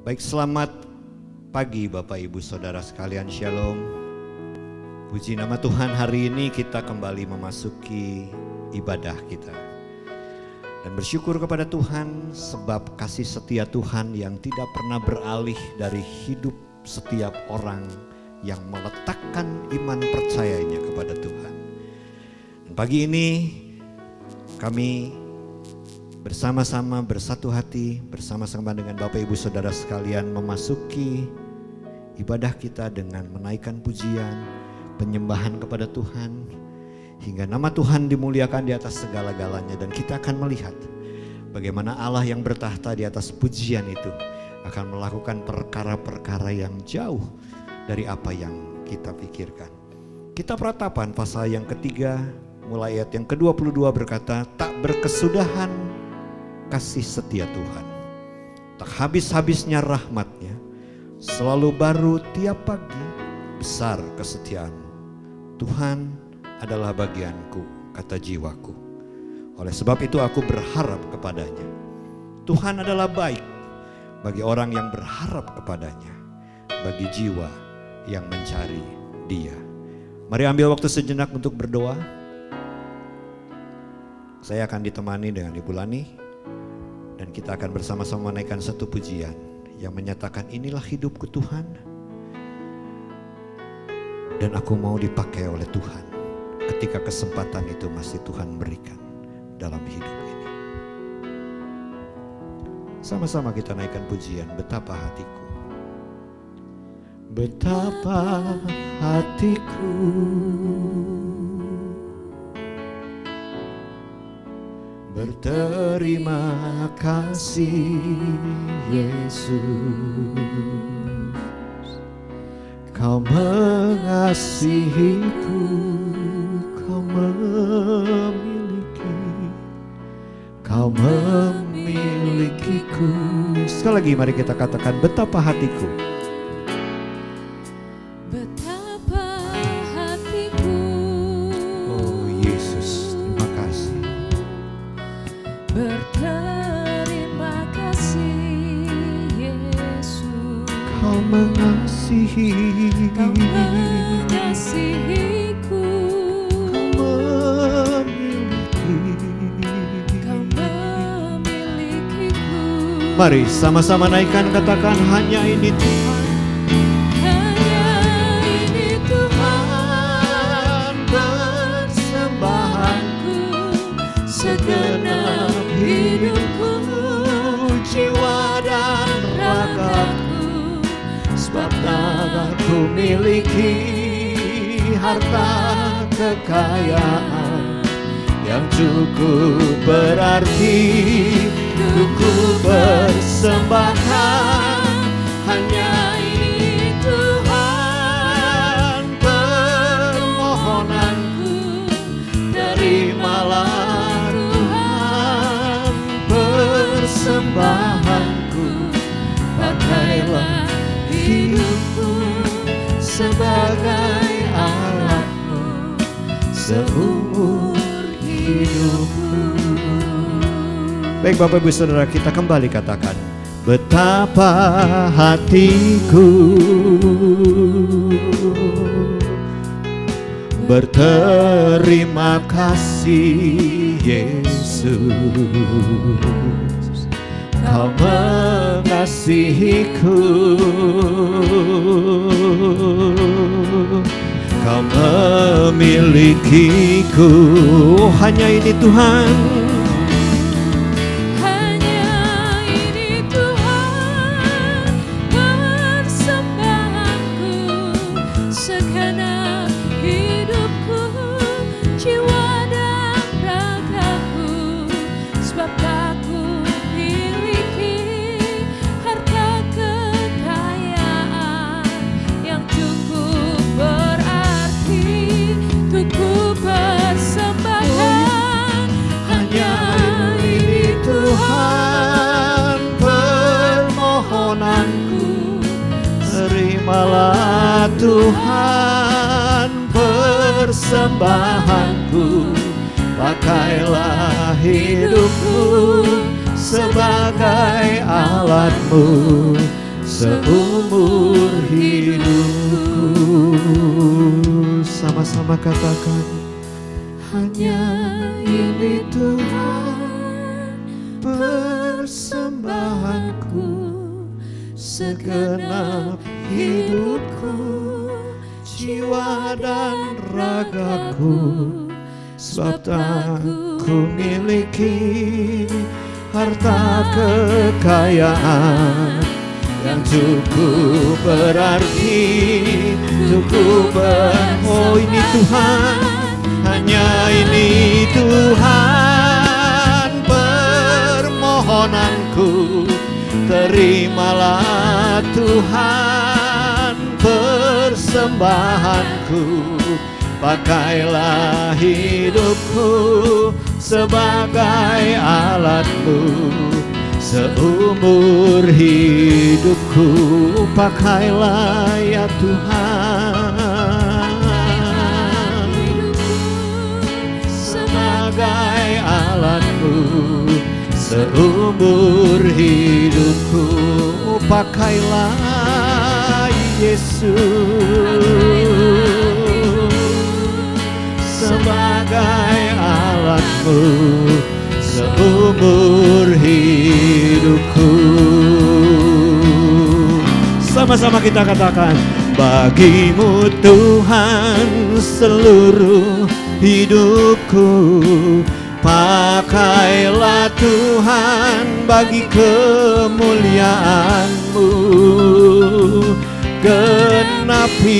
Baik, selamat pagi Bapak Ibu Saudara sekalian, Shalom. Puji nama Tuhan, hari ini kita kembali memasuki ibadah kita. Dan bersyukur kepada Tuhan sebab kasih setia Tuhan yang tidak pernah beralih dari hidup setiap orang yang meletakkan iman percayanya kepada Tuhan. Dan pagi ini kami bersama-sama bersatu hati, bersama-sama dengan Bapak Ibu Saudara sekalian memasuki ibadah kita dengan menaikkan pujian, penyembahan kepada Tuhan, hingga nama Tuhan dimuliakan di atas segala-galanya. Dan kita akan melihat bagaimana Allah yang bertahta di atas pujian itu akan melakukan perkara-perkara yang jauh dari apa yang kita pikirkan. Kitab Ratapan pasal yang ketiga mulai ayat yang ke-22 berkata, tak berkesudahan kasih setia Tuhan, tak habis-habisnya rahmatnya, selalu baru tiap pagi, besar kesetiaanmu. Tuhan adalah bagianku, kata jiwaku. Oleh sebab itu aku berharap kepadanya. Tuhan adalah baik bagi orang yang berharap kepadanya, bagi jiwa yang mencari Dia. Mari ambil waktu sejenak untuk berdoa. Saya akan ditemani dengan Ibu Lani. Dan kita akan bersama-sama menaikkan satu pujian yang menyatakan inilah hidupku Tuhan. Dan aku mau dipakai oleh Tuhan ketika kesempatan itu masih Tuhan berikan dalam hidup ini. Sama-sama kita naikkan pujian, betapa hatiku. Betapa hatiku berterima kasih Yesus, Kau mengasihiku, Kau memilikiku. Sekali lagi mari kita katakan betapa hatiku. Kau mengasihiku, Kau memilikiku. Mari sama-sama naikkan, katakan hanya ini Tuhan. Hanya ini Tuhan persembahanku, segenap hidupku, jiwa dan ragaku. Sebab tak aku miliki harta kekayaan yang cukup berarti untuk ku persembahkan. Hanya ini Tuhan permohonanku, terimalah Tuhan persembahanku. Pakailah hidupku sebagai alatmu seumur hidupku. Baik Bapak Ibu Saudara, kita kembali katakan betapa hatiku berterima kasih Yesus, Kau mengasihiku, Kau memilikiku. Hanya ini Tuhan. Hanya ini Tuhan persembahanku, segenap hidupku, jiwa dan ragaku. Sebab aku terimalah Tuhan persembahanku. Pakailah hidupku sebagai alatmu seumur hidupku. Sama-sama katakan, hanya ini Tuhan persembahanku, segenap hidupku, jiwa dan ragaku. Sebab tak ku miliki harta kekayaan yang cukup berarti cukup oh ini Tuhan, hanya ini Tuhan permohonanku. Terimalah Tuhan persembahanku, pakailah hidupku sebagai alatmu. Seumur hidupku pakailah ya Tuhan sebagai alatmu. Seumur hidupku pakailah Yesus sebagai alatmu. Seumur hidupku. Sama-sama kita katakan, bagimu Tuhan seluruh hidupku. Pakailah Tuhan bagi kemuliaan-Mu. Genapi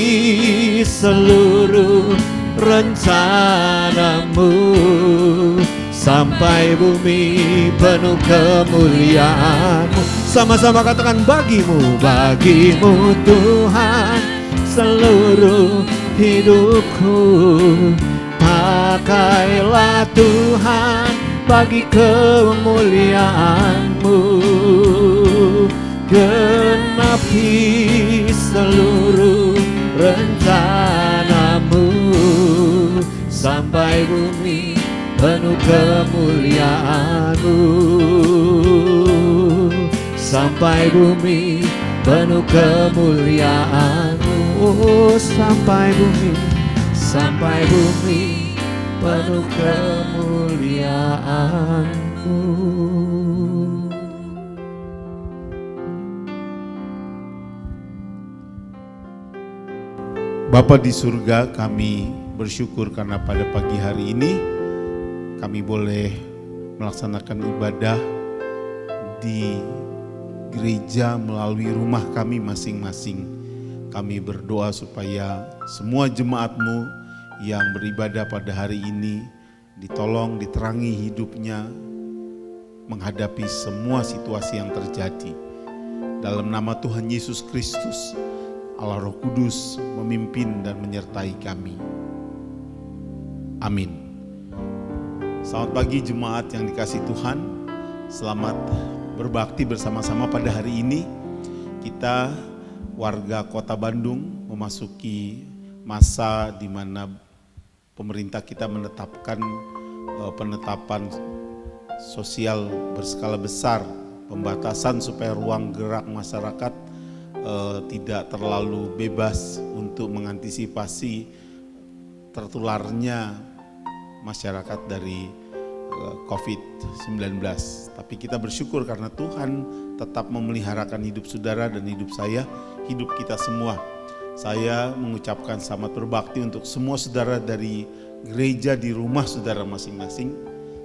seluruh rencana-Mu, sampai bumi penuh kemuliaan-Mu. Sama-sama katakan, bagimu, bagimu Tuhan seluruh hidupku. Pakailah Tuhan bagi kemuliaan-Mu. Genapi seluruh rencana-Mu, sampai bumi penuh kemuliaan-Mu. Sampai bumi penuh kemuliaan-Mu. Sampai bumi penuh kemuliaan-Mu. Bapa di surga, kami bersyukur karena pada pagi hari ini kami boleh melaksanakan ibadah di gereja melalui rumah kami masing-masing. Kami berdoa supaya semua jemaat-Mu yang beribadah pada hari ini ditolong, diterangi hidupnya menghadapi semua situasi yang terjadi. Dalam nama Tuhan Yesus Kristus, Allah Roh Kudus memimpin dan menyertai kami. Amin. Selamat pagi jemaat yang dikasihi Tuhan. Selamat berbakti bersama-sama pada hari ini. Kita warga Kota Bandung memasuki masa di mana pemerintah kita menetapkan penetapan sosial berskala besar, pembatasan supaya ruang gerak masyarakat tidak terlalu bebas untuk mengantisipasi tertularnya masyarakat dari COVID-19. Tapi kita bersyukur karena Tuhan tetap memeliharakan hidup saudara dan hidup saya, hidup kita semua. Saya mengucapkan selamat berbakti untuk semua saudara dari gereja di rumah saudara masing-masing.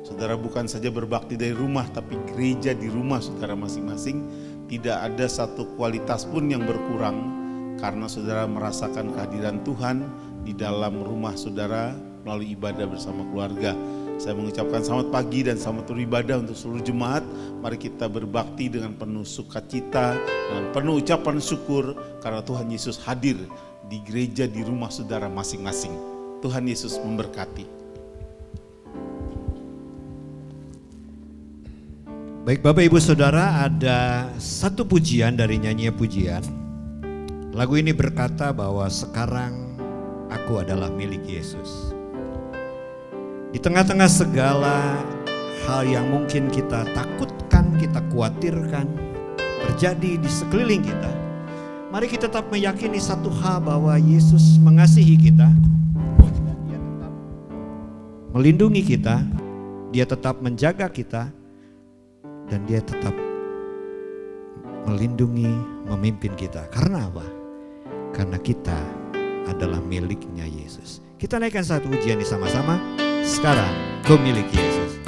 Saudara bukan saja berbakti dari rumah, tapi gereja di rumah saudara masing-masing. Tidak ada satu kualitas pun yang berkurang karena saudara merasakan kehadiran Tuhan di dalam rumah saudara melalui ibadah bersama keluarga. Saya mengucapkan selamat pagi dan selamat beribadah untuk seluruh jemaat. Mari kita berbakti dengan penuh sukacita, dengan penuh ucapan syukur karena Tuhan Yesus hadir di gereja di rumah saudara masing-masing. Tuhan Yesus memberkati. Baik Bapak Ibu Saudara, ada satu pujian dari nyanyi pujian. Lagu ini berkata bahwa sekarang aku adalah milik Yesus. Di tengah-tengah segala hal yang mungkin kita takutkan, kita khawatirkan terjadi di sekeliling kita, mari kita tetap meyakini satu hal, bahwa Yesus mengasihi kita, Dia tetap melindungi kita, Dia tetap menjaga kita, dan Dia tetap melindungi, memimpin kita. Karena apa? Karena kita adalah miliknya Yesus. Kita naikkan satu ujian ini sama-sama. Sekarang kau milik Yesus.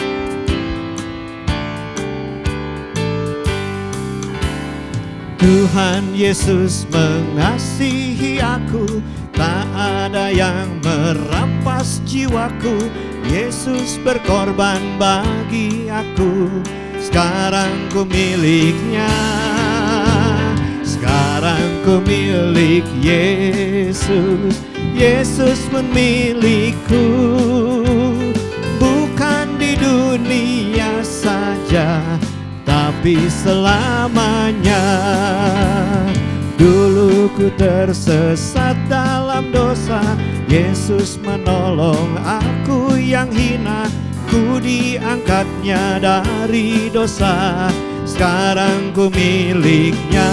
Tuhan Yesus mengasihi aku, tak ada yang merampas jiwaku. Yesus berkorban bagi aku, sekarang ku miliknya. Sekarang ku milik Yesus, Yesus pun milikku. Bukan di dunia saja, tapi selamanya. Dulu ku tersesat dalam dosa, Yesus menolong aku yang hina. Ku diangkatnya dari dosa, sekarang ku miliknya.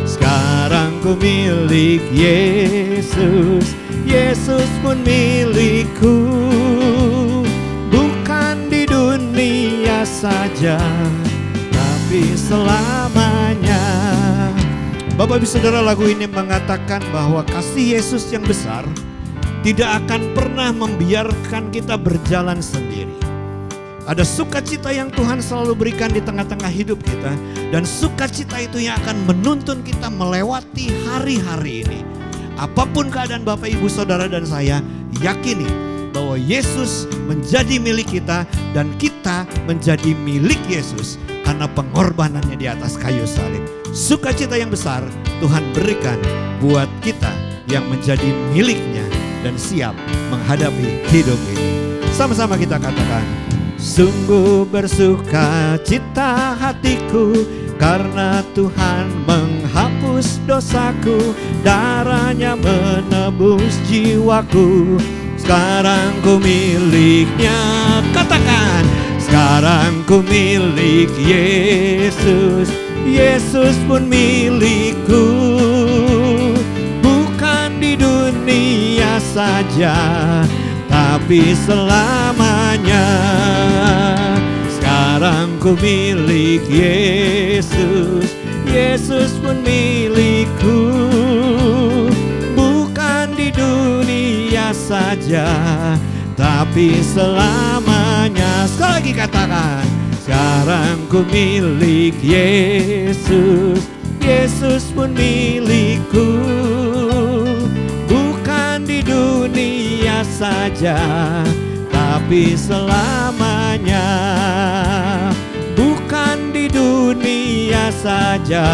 Sekarang ku milik Yesus, Yesus pun milikku. Bukan di dunia saja, tapi selamanya. Bapak Ibu Saudara, lagu ini mengatakan bahwa kasih Yesus yang besar tidak akan pernah membiarkan kita berjalan sendiri. Ada sukacita yang Tuhan selalu berikan di tengah-tengah hidup kita, dan sukacita itu yang akan menuntun kita melewati hari-hari ini. Apapun keadaan Bapak Ibu Saudara dan saya, yakini bahwa Yesus menjadi milik kita dan kita menjadi milik Yesus karena pengorbanannya di atas kayu salib. Sukacita yang besar Tuhan berikan buat kita yang menjadi miliknya dan siap menghadapi hidup ini. Sama-sama kita katakan, sungguh bersuka cita hatiku karena Tuhan menghapus dosaku, darahnya menebus jiwaku. Sekarang ku miliknya, katakan, sekarang ku milik Yesus, Yesus pun milikku. Bukan di dunia saja, tapi selamanya. Sekarang ku milik Yesus, Yesus pun milikku. Bukan di dunia saja, tapi selamanya. Sekali lagi katakan, sekarang ku milik Yesus, Yesus pun milikku. Bukan di dunia saja, tapi selamanya. Bukan di dunia saja,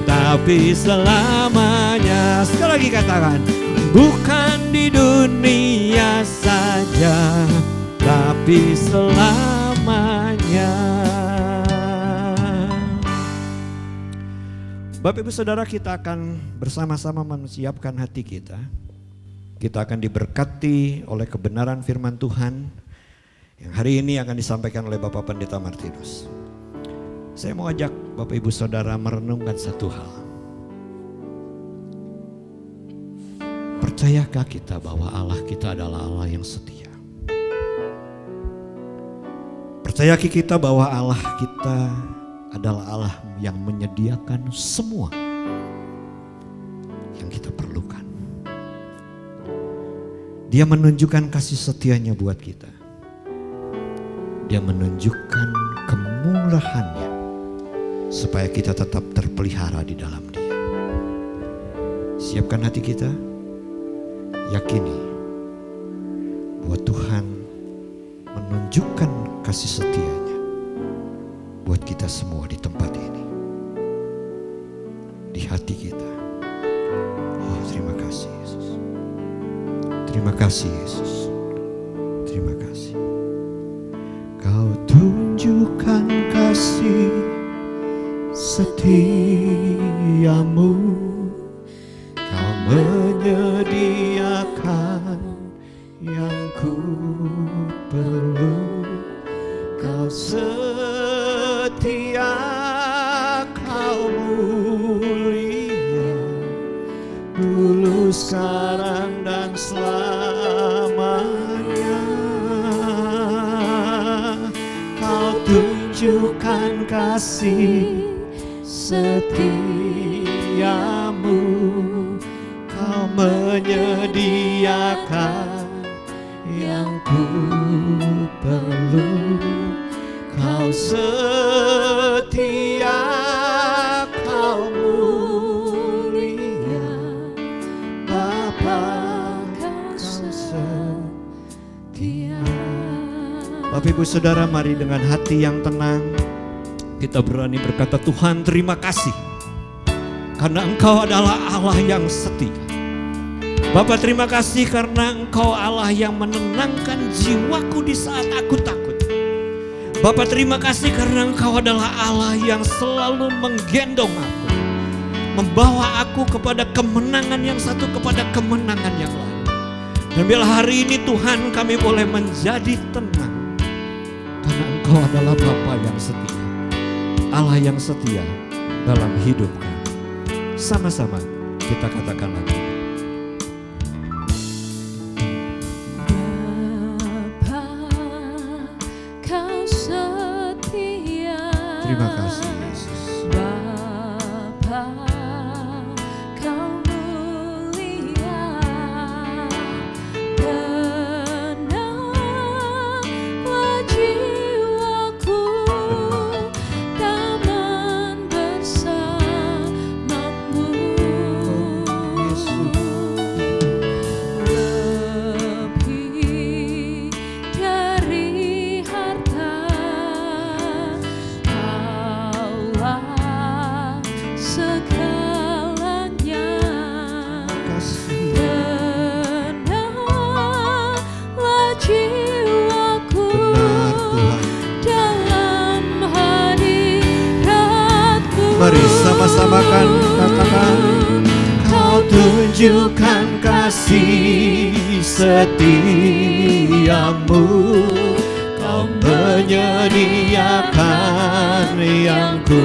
tapi selamanya. Sekali lagi katakan, bukan di dunia saja, tapi selamanya. Bapak Ibu Saudara, kita akan bersama-sama mempersiapkan hati kita. Kita akan diberkati oleh kebenaran firman Tuhan yang hari ini akan disampaikan oleh Bapak Pendeta Martinus. Saya mau ajak Bapak Ibu Saudara merenungkan satu hal. Percayakah kita bahwa Allah kita adalah Allah yang setia? Percayakah kita bahwa Allah kita adalah Allah yang menyediakan semua yang kita perlukan? Dia menunjukkan kasih setianya buat kita. Dia menunjukkan kemurahannya supaya kita tetap terpelihara di dalam Dia. Siapkan hati kita, yakini bahwa Tuhan menunjukkan kasih setianya buat kita semua di tempat ini, di hati kita. Oh, terima kasih Yesus. Terima kasih Yesus. Terima kasih. Kau tunjukkan kasih setiamu, Kau menyediakan yang ku perlu. Kau setia tunjukkan kasih setiamu. Kau menyediakan yang ku perlu. Kau setia, kau mulia, Bapa, kau setia. Bapak Ibu Saudara, mari dengan hati yang tenang kita berani berkata, Tuhan terima kasih karena Engkau adalah Allah yang setia. Bapa, terima kasih karena Engkau Allah yang menenangkan jiwaku di saat aku takut. Bapa, terima kasih karena Engkau adalah Allah yang selalu menggendong aku, membawa aku kepada kemenangan yang satu kepada kemenangan yang lain. Dan bila hari ini Tuhan kami boleh menjadi tenang karena Engkau adalah Bapa yang setia, Allah yang setia dalam hidup kami. Sama-sama kita katakan lagi. Terima kasih Yesus. Bapa, kau mulia, tenanglah jiwaku, damai bersamamu. Lebih dari harta, segalanya, tenanglah jiwaku dalam hadirat-Mu. Mari sama-sama katakan, Kau tunjukkan kasih setiamu. Kau menyediakan yang ku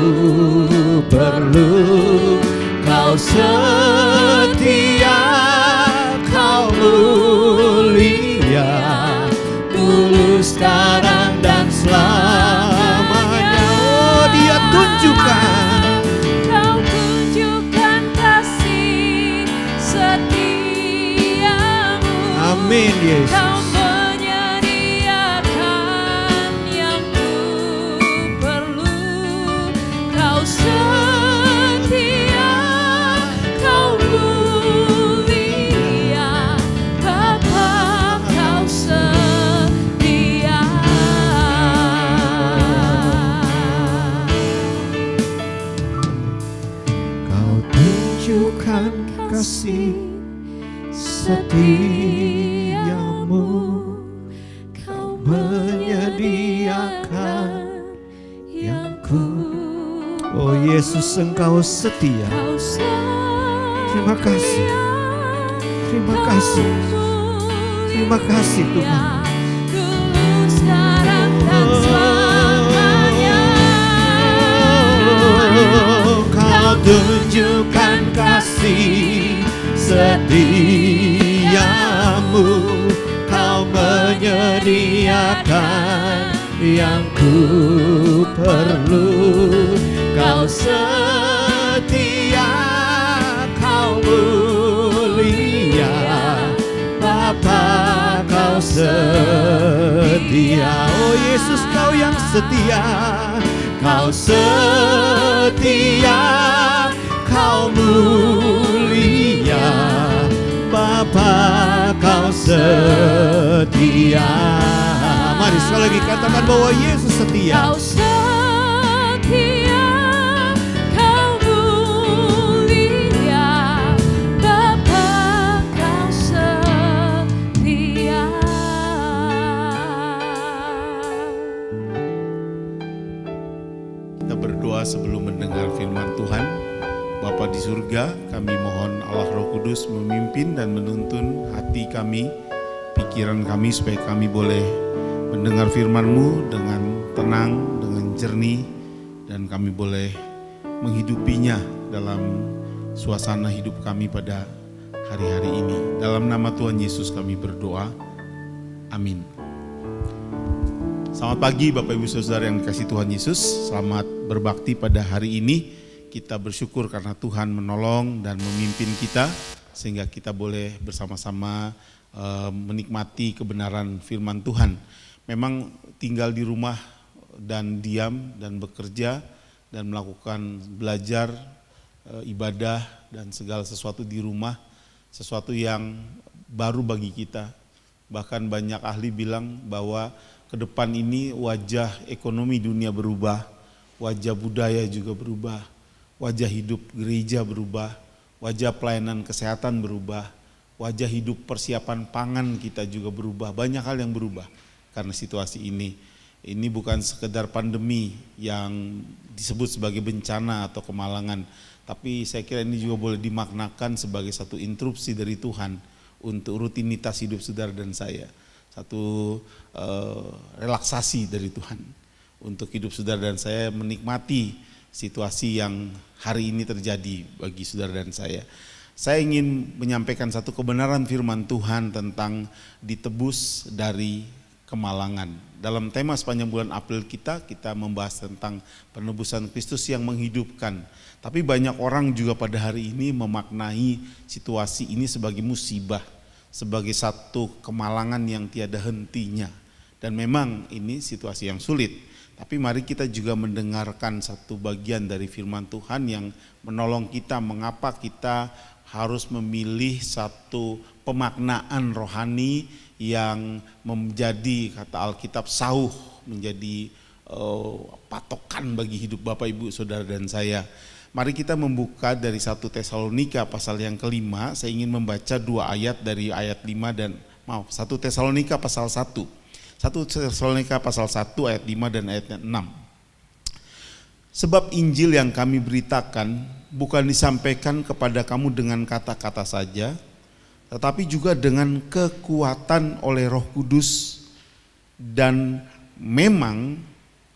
perlu. Kau setia, kau mulia, dulu, sekarang, dan selamanya. Oh, Dia tunjukkan. Kau tunjukkan kasih setiamu. Amin Yesus. Kau menyediakan yang ku perlu. Kau setia, kau mulia, Bapa, kau setia. Kau tunjukkan kasih setiamu. Kau menyediakan yang ku. Oh Yesus, Engkau setia. Kau Terima kasih. Terima kasih. Terima kasih Tuhan. dulu, sekarang, dan selamanya. Kau tunjukkan kasih setiamu. Kau menyediakan yang ku perlu. Kau setia, kau mulia, Bapa, kau setia. Oh Yesus, Kau yang setia. Kau setia, kau mulia, Bapa, kau setia. Mari sekali lagi katakan bahwa Yesus setia. Kau setia, kau mulia, Bapa, kau setia. Kita berdoa sebelum mendengar firman Tuhan. Bapa di surga, kami mohon Allah Roh Kudus memimpin dan menuntun hati kami, pikiran kami, supaya kami boleh mendengar firman-Mu dengan tenang, dengan jernih, dan kami boleh menghidupinya dalam suasana hidup kami pada hari-hari ini. Dalam nama Tuhan Yesus kami berdoa. Amin. Selamat pagi Bapak Ibu Saudara yang dikasihi Tuhan Yesus. Selamat berbakti pada hari ini. Kita bersyukur karena Tuhan menolong dan memimpin kita sehingga kita boleh bersama-sama menikmati kebenaran firman Tuhan. Memang tinggal di rumah dan diam dan bekerja dan melakukan belajar, ibadah dan segala sesuatu di rumah, sesuatu yang baru bagi kita. Bahkan banyak ahli bilang bahwa ke depan ini wajah ekonomi dunia berubah, wajah budaya juga berubah, wajah hidup gereja berubah, wajah pelayanan kesehatan berubah, wajah hidup persiapan pangan kita juga berubah. Banyak hal yang berubah karena situasi ini. Ini bukan sekedar pandemi yang disebut sebagai bencana atau kemalangan, tapi saya kira ini juga boleh dimaknakan sebagai satu interupsi dari Tuhan untuk rutinitas hidup saudara dan saya. Satu relaksasi dari Tuhan untuk hidup saudara dan saya menikmati situasi yang hari ini terjadi bagi saudara dan saya. Saya ingin menyampaikan satu kebenaran firman Tuhan tentang ditebus dari kemalangan. Dalam tema sepanjang bulan April kita membahas tentang penebusan Kristus yang menghidupkan. Tapi banyak orang juga pada hari ini memaknai situasi ini sebagai musibah, sebagai satu kemalangan yang tiada hentinya. Dan memang ini situasi yang sulit. Tapi mari kita juga mendengarkan satu bagian dari firman Tuhan yang menolong kita mengapa kita harus memilih satu pemaknaan rohani yang menjadi, kata Alkitab, sauh, menjadi patokan bagi hidup Bapak Ibu Saudara dan saya. Mari kita membuka dari 1 Tesalonika pasal yang kelima. Saya ingin membaca 2 ayat dari ayat 5 dan 1 Tesalonika pasal 1. 1 Tesalonika pasal 1 ayat 5 dan ayat 6. Sebab Injil yang kami beritakan bukan disampaikan kepada kamu dengan kata-kata saja, tetapi juga dengan kekuatan oleh Roh Kudus dan memang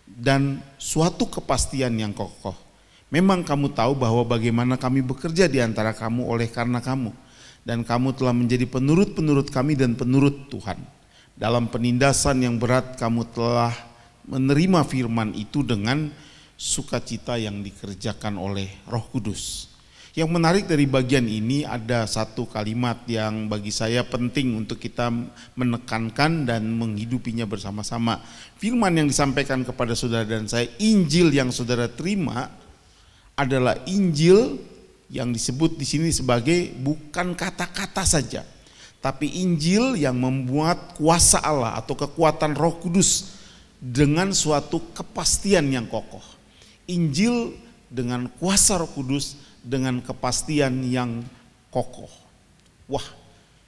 dan suatu kepastian yang kokoh. Memang kamu tahu bahwa bagaimana kami bekerja di antara kamu oleh karena kamu. Dan kamu telah menjadi penurut-penurut kami dan penurut Tuhan. Dalam penindasan yang berat kamu telah menerima firman itu dengan sukacita yang dikerjakan oleh Roh Kudus. Yang menarik dari bagian ini ada satu kalimat yang bagi saya penting untuk kita menekankan dan menghidupinya bersama-sama. Firman yang disampaikan kepada saudara dan saya, Injil yang saudara terima adalah Injil yang disebut di sini sebagai bukan kata-kata saja, tapi Injil yang membuat kuasa Allah atau kekuatan Roh Kudus dengan suatu kepastian yang kokoh. Injil dengan kuasa Roh Kudus dengan kepastian yang kokoh. Wah,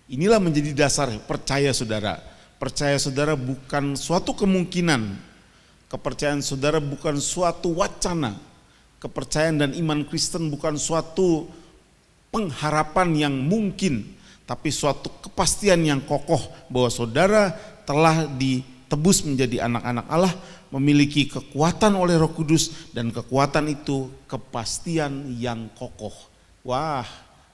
inilah menjadi dasar percaya saudara. Percaya saudara bukan suatu kemungkinan. Kepercayaan saudara bukan suatu wacana. Kepercayaan dan iman Kristen bukan suatu pengharapan yang mungkin, tapi suatu kepastian yang kokoh bahwa saudara telah ditebus menjadi anak-anak Allah, memiliki kekuatan oleh Roh Kudus, dan kekuatan itu kepastian yang kokoh. Wah,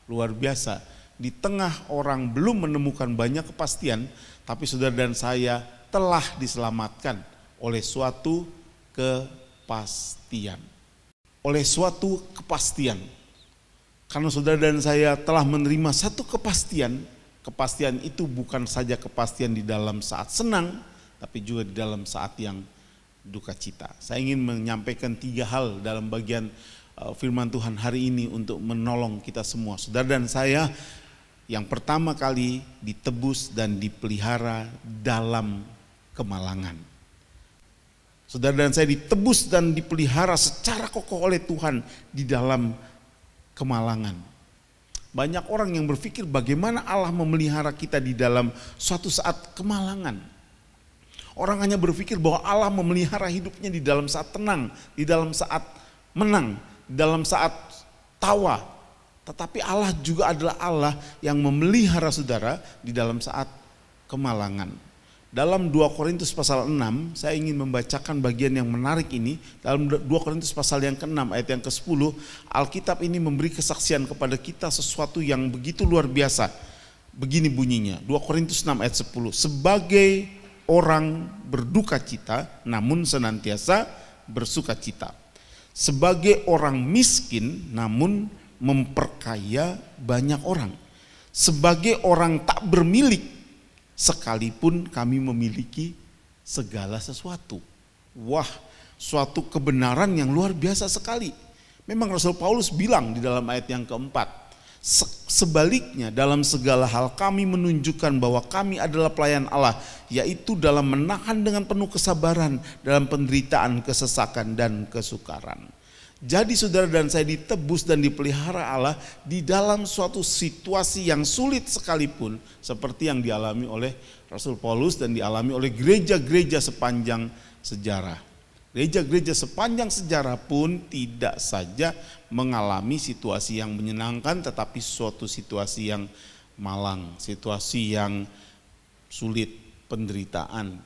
luar biasa. Di tengah orang belum menemukan banyak kepastian, tapi saudara dan saya telah diselamatkan oleh suatu kepastian. Oleh suatu kepastian. Karena saudara dan saya telah menerima satu kepastian. Kepastian itu bukan saja kepastian di dalam saat senang, tapi juga di dalam saat yang duka cita. Saya ingin menyampaikan 3 hal dalam bagian firman Tuhan hari ini untuk menolong kita semua. Saudara dan saya yang pertama kali ditebus dan dipelihara dalam kemalangan. Saudara dan saya ditebus dan dipelihara secara kokoh oleh Tuhan di dalam kemalangan. Banyak orang yang berpikir bagaimana Allah memelihara kita di dalam suatu saat kemalangan. Orang hanya berpikir bahwa Allah memelihara hidupnya di dalam saat tenang, di dalam saat menang, di dalam saat tawa. Tetapi Allah juga adalah Allah yang memelihara saudara di dalam saat kemalangan. Dalam 2 Korintus pasal 6, saya ingin membacakan bagian yang menarik ini. Dalam 2 Korintus pasal yang ke-6 ayat yang ke-10, Alkitab ini memberi kesaksian kepada kita sesuatu yang begitu luar biasa. Begini bunyinya, 2 Korintus 6 ayat 10, sebagai orang berduka cita, namun senantiasa bersuka cita. Sebagai orang miskin, namun memperkaya banyak orang. Sebagai orang tak bermilik, sekalipun kami memiliki segala sesuatu. Wah, suatu kebenaran yang luar biasa sekali. Memang Rasul Paulus bilang di dalam ayat yang keempat, sebaliknya dalam segala hal kami menunjukkan bahwa kami adalah pelayan Allah, yaitu dalam menahan dengan penuh kesabaran dalam penderitaan, kesesakan dan kesukaran. Jadi saudara dan saya ditebus dan dipelihara Allah di dalam suatu situasi yang sulit sekalipun, seperti yang dialami oleh Rasul Paulus dan dialami oleh gereja-gereja sepanjang sejarah. Gereja-gereja sepanjang sejarah pun tidak saja mengalami situasi yang menyenangkan, tetapi suatu situasi yang malang, situasi yang sulit, penderitaan.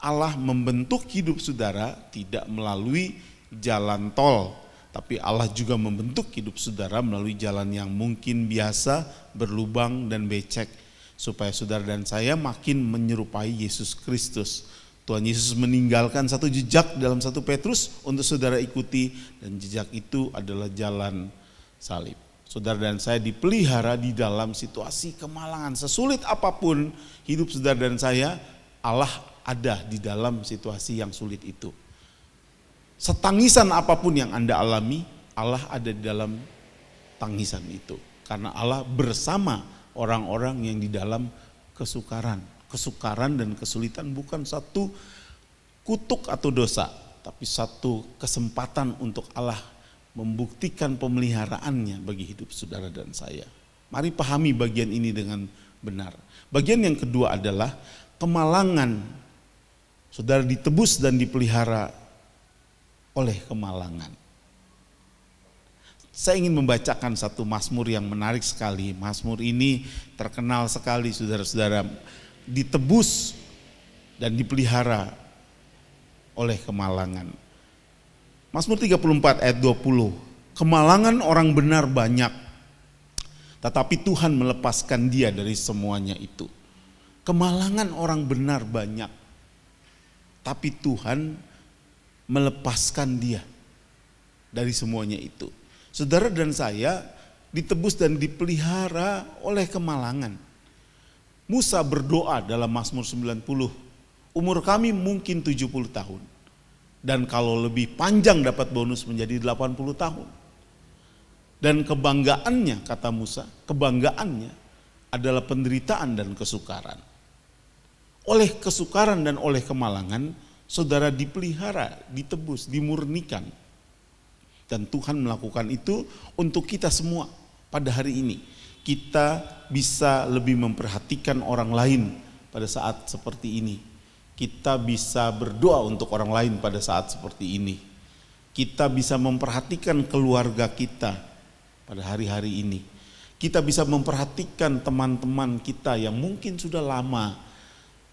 Allah membentuk hidup saudara tidak melalui jalan tol, tapi Allah juga membentuk hidup saudara melalui jalan yang mungkin biasa, berlubang dan becek, supaya saudara dan saya makin menyerupai Yesus Kristus. Tuhan Yesus meninggalkan satu jejak dalam 1 Petrus untuk saudara ikuti, dan jejak itu adalah jalan salib. Saudara dan saya dipelihara di dalam situasi kemalangan. Sesulit apapun hidup saudara dan saya, Allah ada di dalam situasi yang sulit itu. Setangisan apapun yang Anda alami, Allah ada di dalam tangisan itu. Karena Allah bersama orang-orang yang di dalam kesukaran. Kesukaran dan kesulitan bukan satu kutuk atau dosa, tapi satu kesempatan untuk Allah membuktikan pemeliharaannya bagi hidup saudara dan saya. Mari pahami bagian ini dengan benar. Bagian yang kedua adalah kemalangan. Saudara ditebus dan dipelihara oleh kemalangan. Saya ingin membacakan satu mazmur yang menarik sekali. Mazmur ini terkenal sekali, saudara-saudara. Ditebus dan dipelihara oleh kemalangan. Mazmur 34 ayat 20. Kemalangan orang benar banyak, tetapi Tuhan melepaskan dia dari semuanya itu. Kemalangan orang benar banyak, tapi Tuhan melepaskan dia dari semuanya itu. Saudara dan saya ditebus dan dipelihara oleh kemalangan. Musa berdoa dalam Mazmur 90, umur kami mungkin 70 tahun. Dan kalau lebih panjang dapat bonus menjadi 80 tahun. Dan kebanggaannya, kata Musa, kebanggaannya adalah penderitaan dan kesukaran. Oleh kesukaran dan oleh kemalangan, saudara dipelihara, ditebus, dimurnikan. Dan Tuhan melakukan itu untuk kita semua pada hari ini. Kita bisa lebih memperhatikan orang lain pada saat seperti ini. Kita bisa berdoa untuk orang lain pada saat seperti ini. Kita bisa memperhatikan keluarga kita pada hari-hari ini. Kita bisa memperhatikan teman-teman kita yang mungkin sudah lama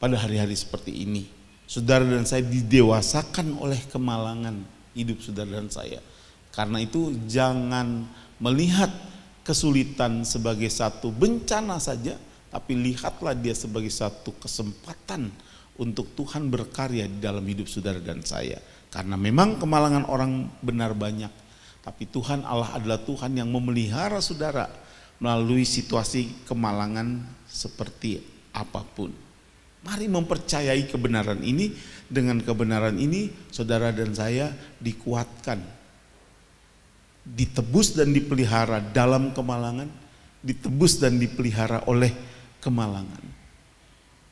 pada hari-hari seperti ini. Saudara dan saya didewasakan oleh kemalangan hidup saudara dan saya. Karena itu jangan melihat kesulitan sebagai satu bencana saja, tapi lihatlah dia sebagai satu kesempatan untuk Tuhan berkarya di dalam hidup saudara dan saya. Karena memang kemalangan orang benar banyak, tapi Tuhan Allah adalah Tuhan yang memelihara saudara melalui situasi kemalangan seperti apapun. Mari mempercayai kebenaran ini. Dengan kebenaran ini saudara dan saya dikuatkan, ditebus dan dipelihara dalam kemalangan, ditebus dan dipelihara oleh kemalangan.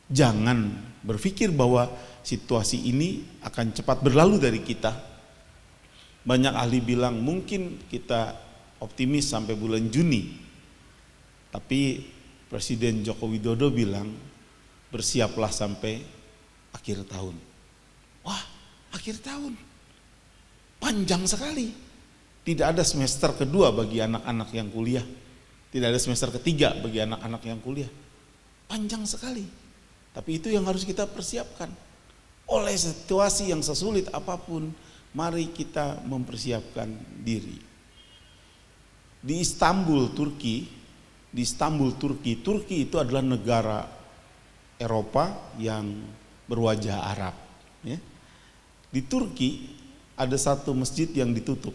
Jangan berpikir bahwa situasi ini akan cepat berlalu dari kita. Banyak ahli bilang mungkin kita optimis sampai bulan Juni, tapi Presiden Joko Widodo bilang bersiaplah sampai akhir tahun. Wah, akhir tahun panjang sekali. Tidak ada semester kedua bagi anak-anak yang kuliah. Tidak ada semester ketiga bagi anak-anak yang kuliah. Panjang sekali. Tapi itu yang harus kita persiapkan. Oleh situasi yang sesulit apapun, mari kita mempersiapkan diri. Di Istanbul, Turki, Turki itu adalah negara Eropa yang berwajah Arab. Ya. Di Turki ada satu masjid yang ditutup.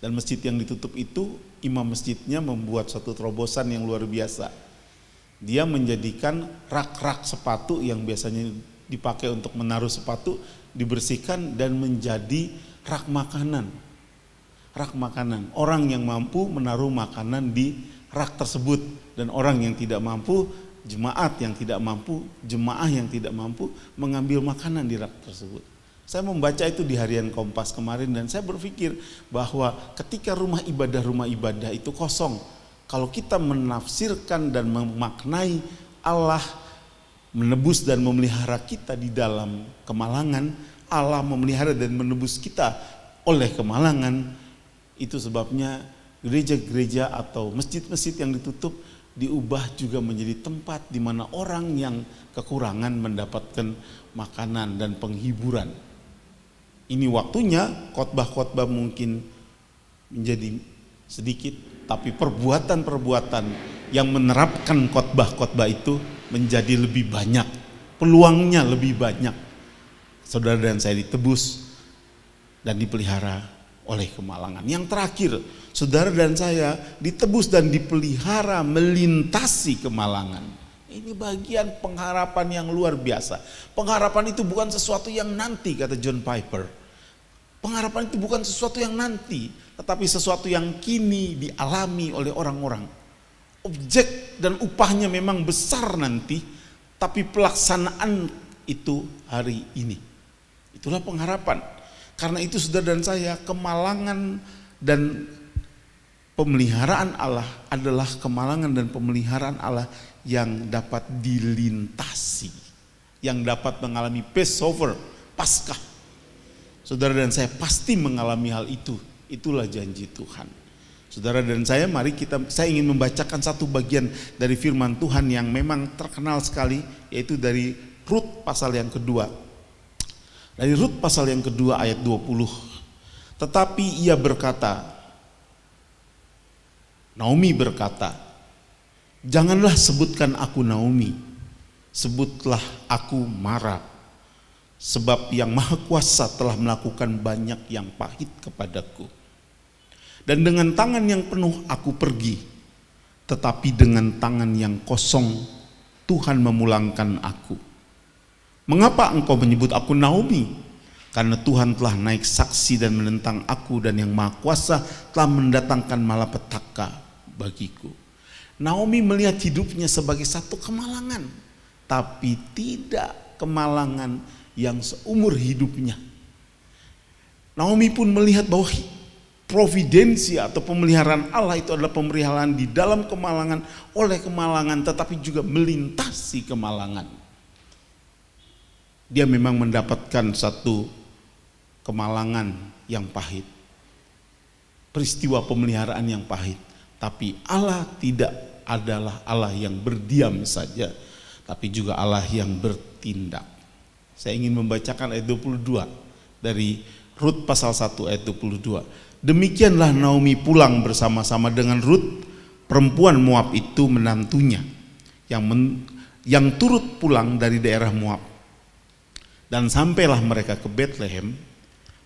Dan masjid yang ditutup itu imam masjidnya membuat satu terobosan yang luar biasa. Dia menjadikan rak-rak sepatu yang biasanya dipakai untuk menaruh sepatu dibersihkan dan menjadi rak makanan. Rak makanan. Orang yang mampu menaruh makanan di rak tersebut dan orang yang tidak mampu, jemaah yang tidak mampu mengambil makanan di rak tersebut. Saya membaca itu di harian Kompas kemarin dan saya berpikir bahwa ketika rumah ibadah itu kosong, kalau kita menafsirkan dan memaknai Allah menebus dan memelihara kita di dalam kemalangan, Allah memelihara dan menebus kita oleh kemalangan, itu sebabnya gereja-gereja atau masjid-masjid yang ditutup diubah juga menjadi tempat di mana orang yang kekurangan mendapatkan makanan dan penghiburan. Ini waktunya khotbah-khotbah mungkin menjadi sedikit, tapi perbuatan-perbuatan yang menerapkan khotbah-khotbah itu menjadi lebih banyak, peluangnya lebih banyak. Saudara dan saya ditebus dan dipelihara oleh kemalangan. Yang terakhir, saudara dan saya ditebus dan dipelihara melintasi kemalangan. Ini bagian pengharapan yang luar biasa. Pengharapan itu bukan sesuatu yang nanti, kata John Piper. Pengharapan itu bukan sesuatu yang nanti, tetapi sesuatu yang kini dialami oleh orang-orang. Objek dan upahnya memang besar nanti, tapi pelaksanaan itu hari ini. Itulah pengharapan. Karena itu saudara dan saya, kemalangan dan pemeliharaan Allah adalah kemalangan dan pemeliharaan Allah yang dapat dilintasi, yang dapat mengalami Passover, Paskah. Saudara dan saya pasti mengalami hal itu. Itulah janji Tuhan. Saudara dan saya, mari saya ingin membacakan satu bagian dari firman Tuhan yang memang terkenal sekali, yaitu dari Rut pasal yang kedua. Dari Rut pasal yang kedua ayat 20. Tetapi ia berkata, Naomi berkata, janganlah sebutkan aku Naomi, sebutlah aku Mara. Sebab yang Maha Kuasa telah melakukan banyak yang pahit kepadaku. Dan dengan tangan yang penuh aku pergi, tetapi dengan tangan yang kosong Tuhan memulangkan aku. Mengapa engkau menyebut aku Naomi? Karena Tuhan telah naik saksi dan menentang aku, dan yang Maha Kuasa telah mendatangkan malapetaka bagiku. Naomi melihat hidupnya sebagai satu kemalangan, tapi tidak kemalangan yang seumur hidupnya. Naomi pun melihat bahwa providensi atau pemeliharaan Allah itu adalah pemeliharaan di dalam kemalangan, oleh kemalangan, tetapi juga melintasi kemalangan. Dia memang mendapatkan satu kemalangan yang pahit, peristiwa pemeliharaan yang pahit, tapi Allah tidak adalah Allah yang berdiam saja, tapi juga Allah yang bertindak. Saya ingin membacakan ayat 22 dari Rut pasal 1 ayat 22. Demikianlah Naomi pulang bersama-sama dengan Rut, perempuan Moab itu menantunya, yang turut pulang dari daerah Moab. Dan sampailah mereka ke Bethlehem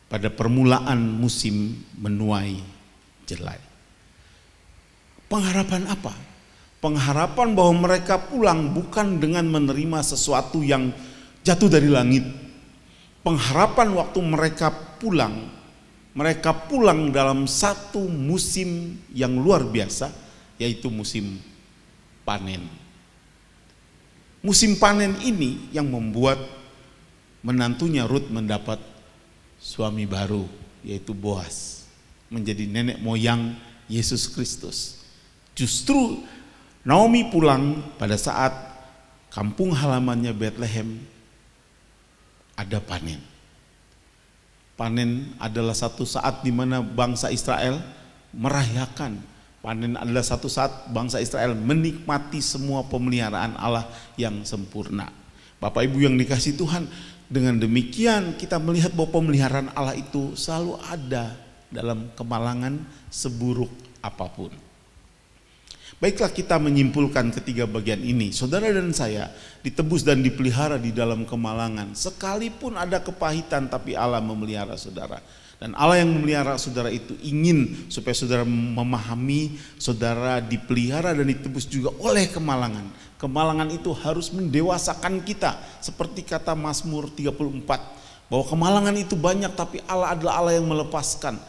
pada permulaan musim menuai jelai. Pengharapan apa? Pengharapan bahwa mereka pulang bukan dengan menerima sesuatu yang jatuh dari langit. Pengharapan waktu mereka pulang dalam satu musim yang luar biasa, yaitu musim panen. Musim panen ini yang membuat menantunya Rut mendapat suami baru, yaitu Boaz, menjadi nenek moyang Yesus Kristus. Justru Naomi pulang pada saat kampung halamannya Bethlehem ada panen. Panen adalah satu saat di mana bangsa Israel merayakan. Panen adalah satu saat bangsa Israel menikmati semua pemeliharaan Allah yang sempurna. Bapak Ibu yang dikasihi Tuhan, dengan demikian kita melihat bahwa pemeliharaan Allah itu selalu ada dalam kemalangan seburuk apapun. Baiklah, kita menyimpulkan ketiga bagian ini. Saudara dan saya ditebus dan dipelihara di dalam kemalangan. Sekalipun ada kepahitan, tapi Allah memelihara saudara. Dan Allah yang memelihara saudara itu ingin supaya saudara memahami, saudara dipelihara dan ditebus juga oleh kemalangan. Kemalangan itu harus mendewasakan kita. Seperti kata Mazmur 34, bahwa kemalangan itu banyak tapi Allah adalah Allah yang melepaskan.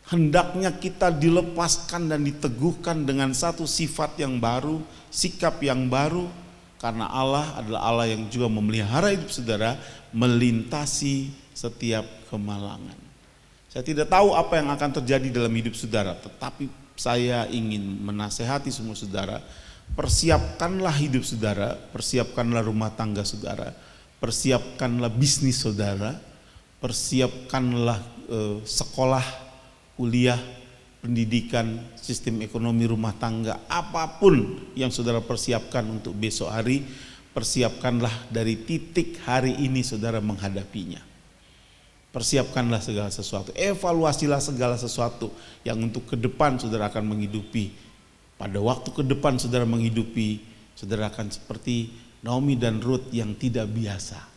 Hendaknya kita dilepaskan dan diteguhkan dengan satu sifat yang baru, sikap yang baru, karena Allah adalah Allah yang juga memelihara hidup saudara melintasi setiap kemalangan. Saya tidak tahu apa yang akan terjadi dalam hidup saudara, tetapi saya ingin menasehati semua saudara, persiapkanlah hidup saudara, persiapkanlah rumah tangga saudara, persiapkanlah bisnis saudara, persiapkanlah sekolah, kuliah, pendidikan, sistem ekonomi rumah tangga, apapun yang saudara persiapkan untuk besok hari, persiapkanlah dari titik hari ini saudara menghadapinya. Persiapkanlah segala sesuatu, evaluasilah segala sesuatu yang untuk ke depan saudara akan menghidupi. Pada waktu ke depan saudara menghidupi, saudara akan seperti Naomi dan Ruth yang tidak biasa.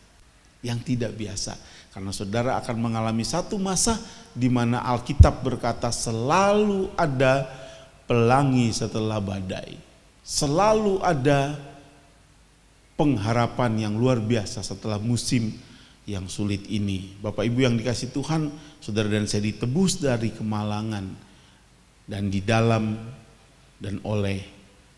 Yang tidak biasa. Karena saudara akan mengalami satu masa di mana Alkitab berkata selalu ada pelangi setelah badai. Selalu ada pengharapan yang luar biasa setelah musim yang sulit ini. Bapak Ibu yang dikasihi Tuhan, saudara dan saya ditebus dari kemalangan dan di dalam dan oleh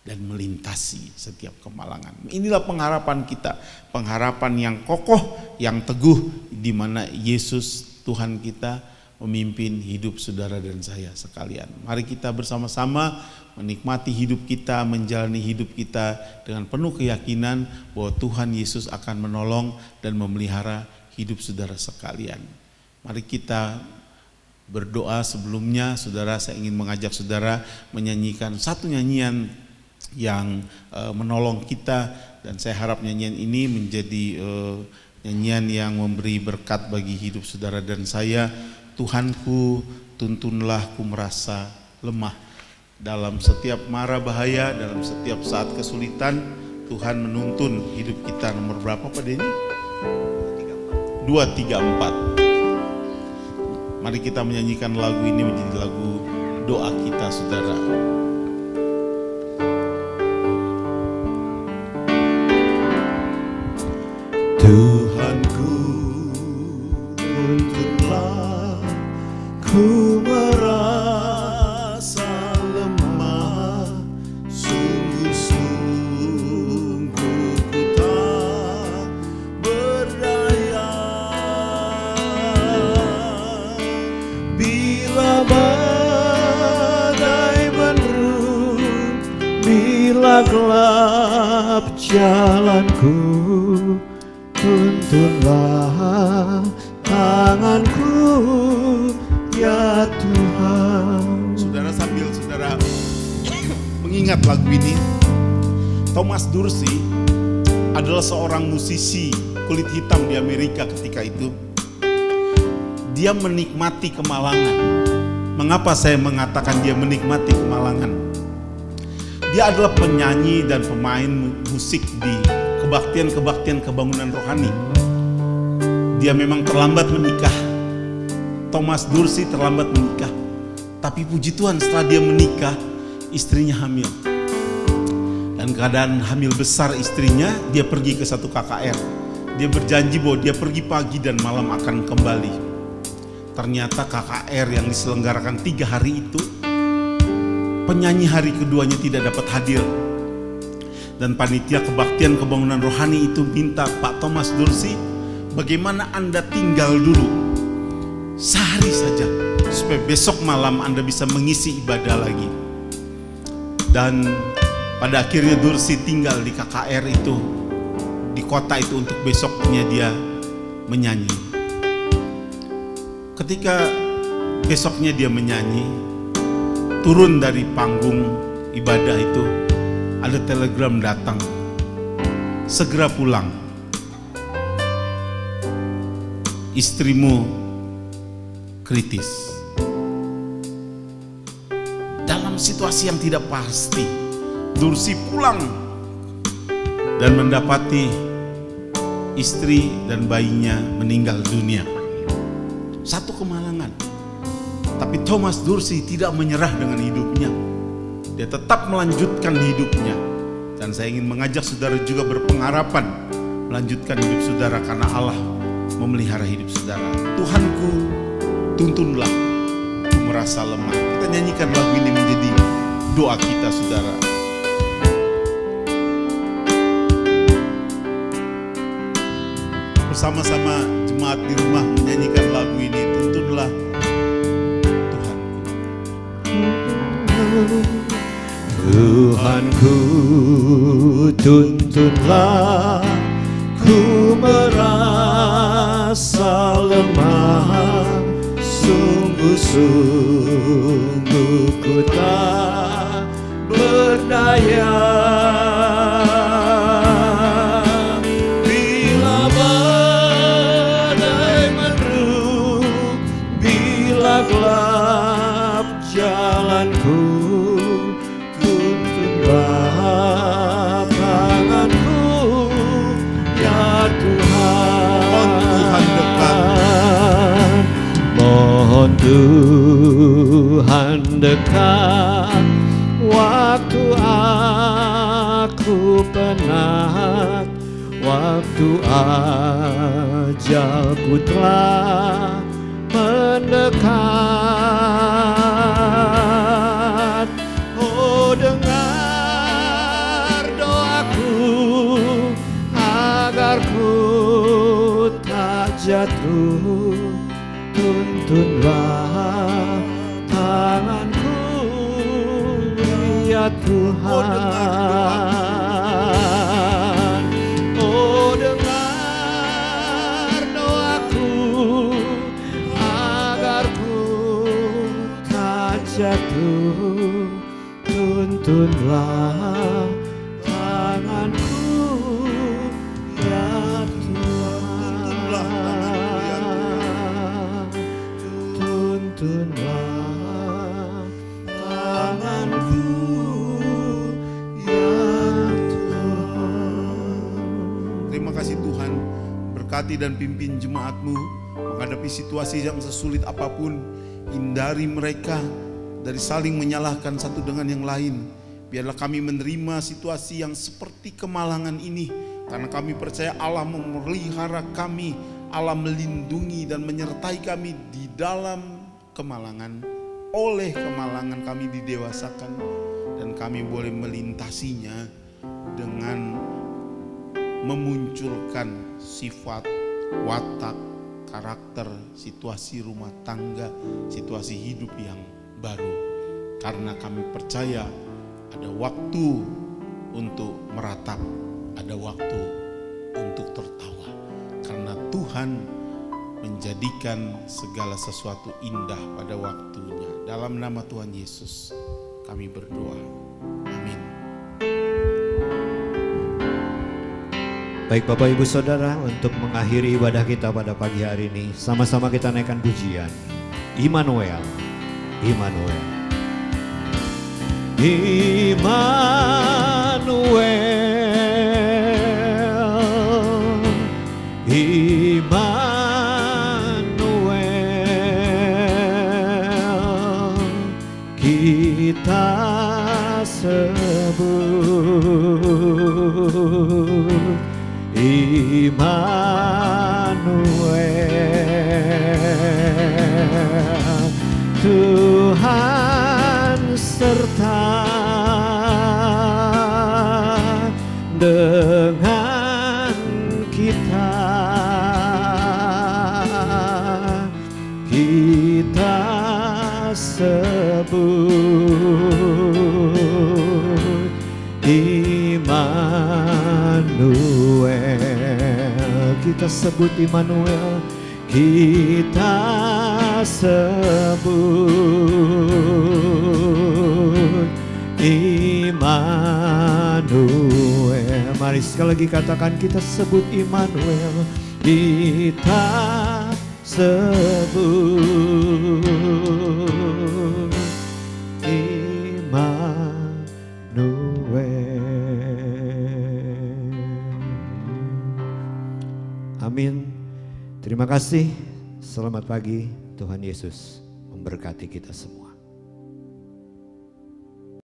dan melintasi setiap kemalangan. Inilah pengharapan kita, pengharapan yang kokoh, yang teguh, di mana Yesus Tuhan kita memimpin hidup saudara dan saya sekalian. Mari kita bersama-sama menikmati hidup kita, menjalani hidup kita dengan penuh keyakinan bahwa Tuhan Yesus akan menolong dan memelihara hidup saudara sekalian. Mari kita berdoa. Sebelumnya saudara, saya ingin mengajak saudara menyanyikan satu nyanyian yang menolong kita, dan saya harap nyanyian ini menjadi nyanyian yang memberi berkat bagi hidup saudara dan saya. Tuhanku, tuntunlah ku merasa lemah. Dalam setiap mara bahaya, dalam setiap saat kesulitan, Tuhan menuntun hidup kita. Nomor berapa Pak Denny? 234. Mari kita menyanyikan lagu ini menjadi lagu doa kita saudara. Tuhanku, tuntunlah ku merasa lemah, sungguh-sungguh ku tak berdaya. Bila badai menerus, bila gelap jalanku, tuntunlah tanganku ya Tuhan. Saudara, sambil saudara mengingat lagu ini, Thomas Dorsey adalah seorang musisi kulit hitam di Amerika ketika itu. Dia menikmati kemalangan. Mengapa saya mengatakan dia menikmati kemalangan? Dia adalah penyanyi dan pemain musik di kebaktian kebangunan rohani. Dia memang terlambat menikah. Thomas Dorsey terlambat menikah. Tapi puji Tuhan, setelah dia menikah, istrinya hamil. Dan keadaan hamil besar istrinya, dia pergi ke satu KKR. Dia berjanji bahwa dia pergi pagi dan malam akan kembali. Ternyata KKR yang diselenggarakan 3 hari itu, penyanyi hari keduanya tidak dapat hadir. Dan panitia kebaktian kebangunan rohani itu minta, Pak Thomas Dorsey, bagaimana Anda tinggal dulu sehari saja supaya besok malam Anda bisa mengisi ibadah lagi. Dan pada akhirnya Dorsey tinggal di KKR itu, di kota itu, untuk besoknya dia menyanyi. Ketika besoknya dia menyanyi, turun dari panggung ibadah itu, ada telegram datang, segera pulang, istrimu kritis. Dalam situasi yang tidak pasti, Dursi pulang dan mendapati istri dan bayinya meninggal dunia. Satu kemalangan. Tapi Thomas Dursi tidak menyerah dengan hidupnya. Dia tetap melanjutkan hidupnya. Dan saya ingin mengajak saudara juga berpengharapan melanjutkan hidup saudara karena Allah memelihara hidup saudara. Tuhanku, tuntunlah, aku merasa lemah. Kita nyanyikan lagu ini menjadi doa kita, saudara. Bersama-sama jemaat di rumah menyanyikan lagu ini, tuntunlah Tuhanku. Tuhanku, tuntunlah, ku merasa lemah, sungguh-sungguh ku tak berdaya. Bila badai menerus, bila gelap jalanku, tuntunlah tanganku, ya Tuhan. Mohon Tuhan dekat, waktu aku penat, waktu ajalku telah mendekat. Oh, dengar doaku agar ku tak jatuh. Tuntunlah tanganku, ya Tuhan. Oh, dengar doaku agar ku tak jatuh. Tuntunlah tanganku, ya Tuhan. Tuntunlah tanganku, ya Tuhan. Terima kasih Tuhan, berkati dan pimpin jemaat-Mu menghadapi situasi yang sesulit apapun. Hindari mereka dari saling menyalahkan satu dengan yang lain. Biarlah kami menerima situasi yang seperti kemalangan ini, karena kami percaya Allah memelihara kami, Allah melindungi dan menyertai kami di dalam kemalangan. Oleh kemalangan kami didewasakan dan kami boleh melintasinya dengan memunculkan sifat, watak, karakter, situasi rumah tangga, situasi hidup yang baru. Karena kami percaya ada waktu untuk meratap, ada waktu untuk tertawa. Karena Tuhan menjadikan segala sesuatu indah pada waktunya. Dalam nama Tuhan Yesus kami berdoa. Amin. Baik Bapak Ibu Saudara, untuk mengakhiri ibadah kita pada pagi hari ini, sama-sama kita naikkan pujian Immanuel, Immanuel, Immanuel, Immanuel, kita sebut Immanuel, Tuhan serta dengan kita, kita sebut Immanuel, kita sebut Immanuel, kita sebut Immanuel. Mari sekali lagi katakan, kita sebut Immanuel, kita sebut Immanuel. Amin. Terima kasih. Selamat pagi. Tuhan Yesus memberkati kita semua.